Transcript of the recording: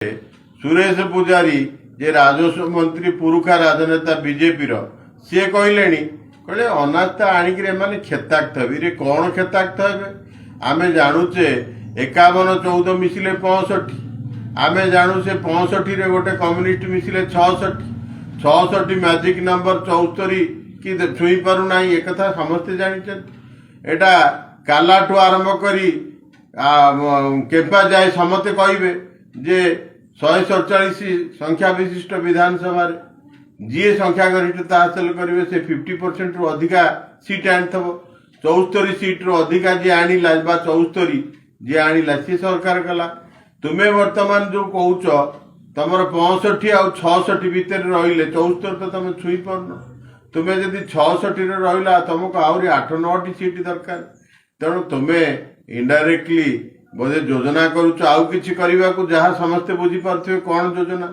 सुरेश पुजारी जे राजस्व मंत्री पुरुखा राजनेता बीजेपी सी कहले अनास्था आणिक खेताक्त हे कौन खेताक्त हे आम जाणुचे 51-14 मिसिले 65 आम जाणु से 65 गोटे कम्युनिस्ट मिसिले 66 मैजिक नंबर 74 कि छुई पारना एक समस्ते जानते एटा कालाठू आरंभ करी केपा जाए समस्ते कहे जे 147 संख्या विशिष्ट विधानसभा जी संख्या गरिष्ठता हासिल करेंगे से 50% रु अधिका सीट आनीथब 74 सीट रु अधिका जी आणिला 74 जी आणिला सी सरकार कला तुम्हें वर्तमान जो कौच तुम 65 आ 66 भितर रहिले 74 तो तुम छुई पारन तुम्हें जदि 66 रहा तुमको आहरी 8-9 सीट दरकार तेणु तुम्हें इनडायरेक्टली बोधे योजना करुच आउ किछि करने को जहाँ समस्ते बुझी पार्थिबे कौन योजना